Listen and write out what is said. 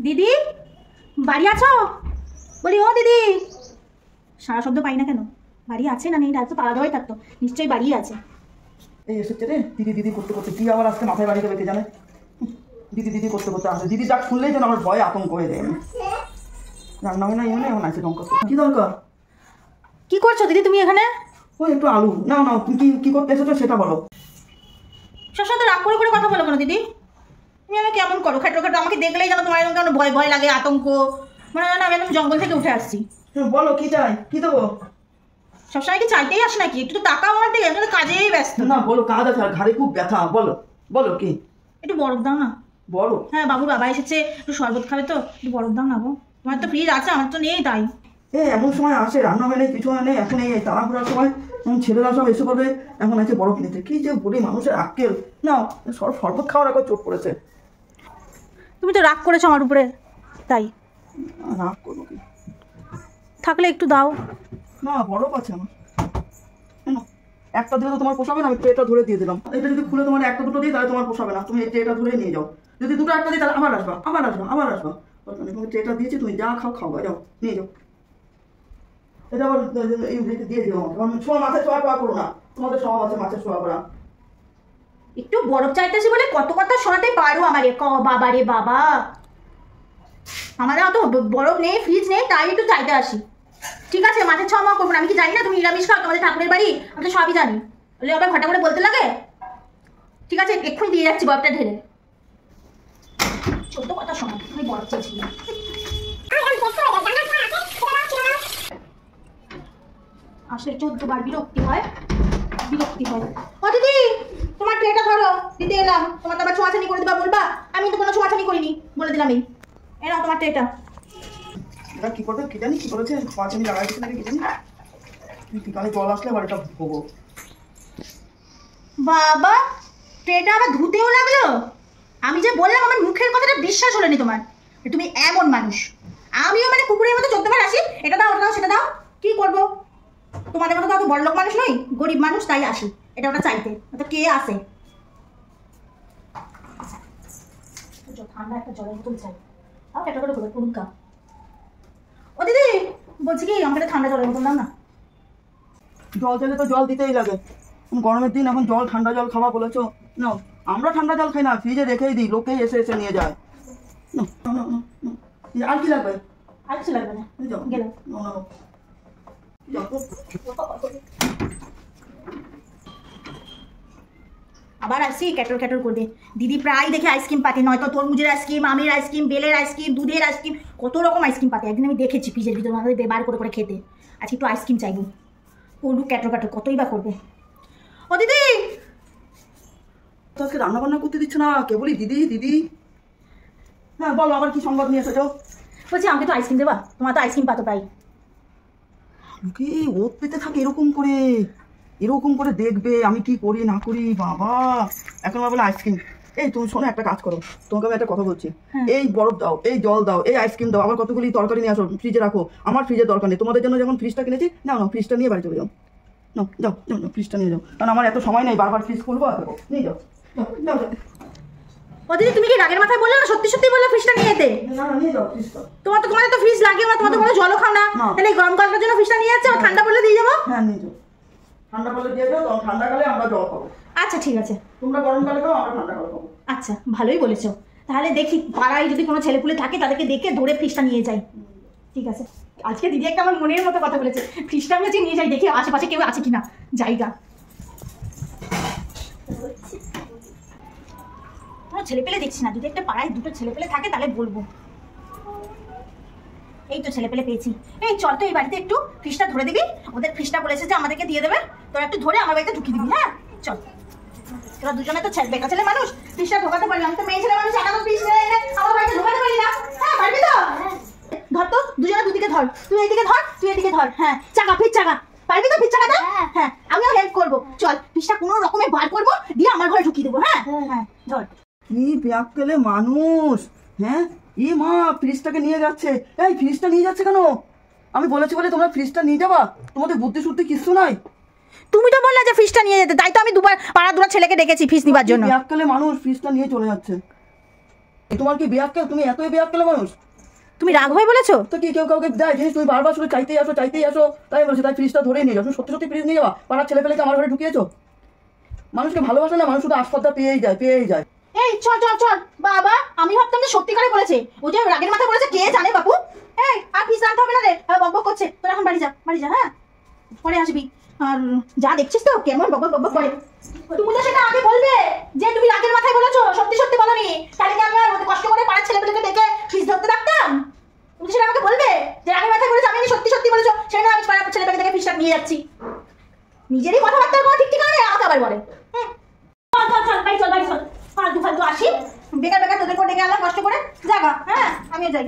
দিদি বাড়ি আছো? বলি ও দিদি, সারা শব্দ পাই না কেন? বাড়ি আছে না নেই? রাত তো তালা দেওয়াই থাকতো, নিশ্চয়ই বাড়ি আছে। এই এসেছে রে দিদি দিদি করতে করতে, কি আবার আজকে মাথায় বাড়িতে বেঁকে জানে। দিদি দিদি করতে করতে আসে, দিদি ডাক শুনলেই যেন আমার ভয়ে আতঙ্ক হয়ে যায়। রান্না হয় না এমন এমন আছে লঙ্কা। কি দরকার? কি করছো দিদি তুমি এখানে? ওই একটু আলু নাও নাও। তুমি কি করতে এসেছো সেটা বলো। সব রাগ করে করে কথা বলো কেন দিদি? তুমি আমি কেমন করো? খাটো খাটো আমাকে দেখলেই যেন তোমার কেমন ভয় ভয় লাগে, আতঙ্ক, মানে আমি একদম জঙ্গল থেকে উঠে আসছি। বলো কি চাই, কি দেবো? সবসময় কি চাইতেই আসে নাকি? একটু তো টাকা আমার দিকে, আমি তো কাজেই ব্যস্ত। না বলো, কাজ আছে, ঘাড়ে খুব ব্যথা। বলো বলো কি? একটু বরফ দাও না। বরফ? হ্যাঁ, বাবুর বাবা এসেছে, একটু শরবত খাবে তো, একটু বরফ দাও না গো। তোমার তো ফ্রিজ আছে, আমার তো নেই। তাই এমন সময় আসে, রান্না হয় নেই, কিছু হয় নেই, এখন এই তাড়াহুড়ার সময় ছেলেরা সব এসে পড়বে, এখন আছে বরফ নিতে। কি যে বলি মানুষের আক্কেল না। শরবত খাওয়ার আগে চোট পড়েছে। তুমি তো রাগ করেছো আমার উপরে, তাই রাগ করবো কি? থাকলে একটু দাও না, বরফ আছে আমার। একটা দিলে তো তোমার পোষাবে না, আমি ট্রেটা ধরে দিয়ে দিলাম। এটা যদি খুলে তোমার একটা দুটো দিই তাহলে তোমার পোষাবে না, তুমি এই ট্রেটা ধরে নিয়ে যাও। যদি দুটো একটা দিই তাহলে আবার আসবা আবার আসবা আবার আসবা। তুমি ট্রেটা দিয়েছি, তুমি যা খাও খাও, যাও নিয়ে যাও। এটা আবার এই দিয়ে দিও আমাকে। ছোঁয়া মাছের ছোঁয়া টোয়া করো না, তোমাদের সব আছে মাছের ছোঁয়া করা। একটু বরফ চাইতেছি বলে কত কথা শোনাতে পারো আমারে। বাবা রে বাবা, আমাদের অত বরফ নেই, ফ্রিজ নেই, তাই একটু চাইতে আসি। ঠিক আছে, মাছের ছোঁয়া করবো না। আমি কি জানি না তুমি নিরামিষ খাও? তোমাদের ঠাকুরের বাড়ি, আমি তো সবই জানি। বলে আবার ঘটা করে বলতে লাগে। ঠিক আছে, এক্ষুনি দিয়ে যাচ্ছি বরফটা ঢেলে। চোদ্দ কথা শোনা, আমি বরফ চাইছি। আসলে 14 বার বিরক্তি হয়। ও দিদি, তোমার ট্রেটা ধরো, দিতে এলাম। তোমার তো আবার ছোঁয়াছানি করে দিবা বলবা, আমি তো কোনো ছোঁয়াছানি করিনি, বলে দিলাম। এই নাও তোমার ট্রেটা। এটা কি করবে কি জানি, কি করেছে, ছোঁয়াছানি লাগাই দিচ্ছে নাকি কি জানি। ঠিকানে জল আসলে আবার এটা ধোবো। বাবা, ট্রেটা আবার ধুতেও লাগলো। আমি যে বললাম, আমার মুখের কথাটা বিশ্বাস হলোনি তোমার। তুমি এমন মানুষ। আমিও মানে কুকুরের মতো 14 বার আসি, এটা দাও ওটা দাও সেটা দাও। কি করবো? তোমাদের মতো তো অত বড়লোক মানুষ নই, গরিব মানুষ, তাই আসি এটা ওটা চাইতে। তো কে আসে? ঠান্ডা একটা জলের বোতল চাই। একটা করে বলে করুন কা। ও দিদি, বলছি কি আমাকে ঠান্ডা জলের বোতল দাও না। জল চাইলে তো জল দিতেই লাগে। গরমের দিন, এখন জল ঠান্ডা জল খাওয়া বলেছো। না, আমরা ঠান্ডা জল খাই না, ফ্রিজে রেখেই দিই, লোকেই এসে এসে নিয়ে যায়। আর কি লাগবে? আর কিছু লাগবে না, গেলাম। আবার আসি ক্যাটর ক্যাটর করবে। দিদি প্রায় দেখে আইসক্রিম পাতে, নয়তো তরমুজের আইসক্রিম, আমের আইসক্রিম, বেলের আইসক্রিম, দুধের আইসক্রিম, কত রকম আইসক্রিম পাতে। একদিন আমি দেখেছি ফ্রিজের ভিতরে আমাদের বার করে করে খেতে। আজকে একটু আইসক্রিম চাইবো। করবো ক্যাটর ক্যাটর, কতই বা করবে। ও দিদি, তোকে রান্না বান্না করতে দিচ্ছ না, কেবলই দিদি দিদি। হ্যাঁ বলো, আবার কি সংবাদ নিয়ে এসেছো? বলছি আমাকে তো আইসক্রিম দেবা, তোমার তো আইসক্রিম পাতো তাই। লোকে ওত পেতে থাকে এরকম করে দেখবে আমি কি করি না করি। বাবা, এখন আমার বলে আইসক্রিম। এই তুমি শোনো, একটা কাজ করো, তোমাকে আমি একটা কথা বলছি। এই বরফ দাও, এই জল দাও, এই আইসক্রিম দাও, আবার কতগুলি তরকারি নিয়ে আসো, ফ্রিজে রাখো। আমার ফ্রিজের দরকার নেই, তোমাদের জন্য যখন ফ্রিজটা কিনেছি, নাও নাও ফ্রিজটা নিয়ে বাড়ি চলে যাও। নাও যাও যাও যাও, ফ্রিজটা নিয়ে যাও, কারণ আমার এত সময় নেই বারবার ফ্রিজ খুলবো। নিয়ে যাও যাও যাও। ও দিদি, তুমি কি রাগের মাথায় বললে না সত্যি সত্যি বললে ফ্রিজটা নিয়ে যেতে? নিয়ে যাও ফ্রিজটা। তোমাদের তো ফ্রিজ লাগে না, তোমার তো কোনো জলও খাও না, তাহলে গরম কালটার জন্য ফ্রিজটা নিয়ে যাচ্ছে। ঠান্ডা পড়লে দিয়ে যাবো। হ্যাঁ নিয়ে যাও, ঠান্ডা পড়লে দিয়ে যাও, তখন ঠান্ডাকালে আমরা জল খাবো। আচ্ছা ঠিক আছে, তোমরা গরমকালে খাও, আমরা ঠান্ডাকালে খাবো। আচ্ছা ভালোই বলেছো। তাহলে দেখি পাড়ায় যদি কোনো ছেলেপুলে থাকে তাদেরকে দেখে ধরে ফ্রিজটা নিয়ে যাই। ঠিক আছে, আজকে দিদি একটা আমার মনের মতো কথা বলেছে। ফ্রিজটা আমি হচ্ছে নিয়ে যাই, দেখি আশেপাশে কেউ আছে কিনা জায়গা। কোনো ছেলেপেলে দেখছি না, যদি একটা পাড়ায় দুটো ছেলেপেলে থাকে তাহলে বলবো। এই তো ছেলেপেলে পেয়েছি। এই চল তো এই বাড়িতে একটু ফ্রিজটা ধরে দিবি। ওদের ফ্রিজটা বলেছে যে আমাদেরকে দিয়ে দেবে, তোরা একটু ধরে আমার বাড়িতে ঢুকিয়ে দিবি। হ্যাঁ চল, তোরা দুজনে তো বেকা ছেলে মানুষ, ফ্রিজটা ঢোকাতে পারি না। আমি তো মেয়ে ছেলে মানুষ, একা তো ফ্রিজ এনে আমার বাড়িতে ঢোকাতে পারি না। হ্যাঁ পারবি তো? ধর তো, দুজনে দুদিকে ধর, তুই এইদিকে ধর তুই এদিকে ধর। হ্যাঁ চাকা, ফ্রিজ চাকা, পারবি তো ফ্রিজ চাকাটা? হ্যাঁ আমিও হেল্প করবো। চল ফ্রিজটা কোনো রকমে বার করবো, দিয়ে আমার ঘরে ঢুকিয়ে দেবো। হ্যাঁ হ্যাঁ ধর। কি ব্যাগ পেলে মানুষ। হ্যাঁ ই মা, ফ্রিজটাকে নিয়ে যাচ্ছে। এই ফ্রিজটা নিয়ে যাচ্ছে কেন? আমি বলেছি বলে তোমরা ফ্রিজটা নিয়ে যাবা? তোমাদের বুদ্ধি শুদ্ধি কিছু নাই। তুমি তো বললা যে ফ্রিজটা নিয়ে যেতে, তাই তো আমি দুবার পাড়া দুটো ছেলেকে ডেকেছি ফ্রিজ নিবার জন্য। ব্যাগ পেলে মানুষ ফ্রিজটা নিয়ে চলে যাচ্ছে। তোমার কি বেয়াক্কেল? তুমি এতই বেয়াক্কেল মানুষ? তুমি রাগ হয়ে বলেছো? তো কি কেউ কাউকে দেয় জিনিস? তুমি বারবার শুধু চাইতেই আসো, তাই বলছি। তাই ফ্রিজটা ধরে নিয়ে যাও। সত্যি সত্যি ফ্রিজ নিয়ে যাওয়া? পাড়ার ছেলে পেলেকে আমার ঘরে ঢুকিয়েছো? মানুষকে ভালোবাসে না, মানুষ শুধু আসপদ্দা পেয়েই যায়। এই চল চল চল বাবা, আমি ভাবতাম যে সত্যিকারে বলেছে, ও যে রাগের মাথায় বলেছে কে জানে বাপু। এই আর ফিস আনতে হবে না রে, বক বক করছে। তোর এখন বাড়ি যা, হ্যাঁ পরে আসবি। আর যা দেখছিস তো কেমন বক বক করে। তুমি তো সেটা আগে বলবে যে তুমি রাগের মাথায় বলেছো, সত্যি সত্যি বলনি। তাহলে কি আমি আর কষ্ট করে পাড়ার ছেলেপেলেকে ডেকে ফিস ধরতে রাখতাম? তুমি সেটা আমাকে বলবে যে রাগের মাথায় বলেছো, আমি সত্যি সত্যি বলেছো, সেটা আমি পাড়ার ছেলেপেলেকে ডেকে ফিসটা নিয়ে যাচ্ছি। নিজেরই কথাবার্তার কোনো ঠিক ঠিকানা নেই, আমাকে আবার বলে। চল বাড়ি চল, ফালতু আসি, বেকার তোদের করে ডেকে আনলাম কষ্ট করে। জাগা, হ্যাঁ আমিও যাই।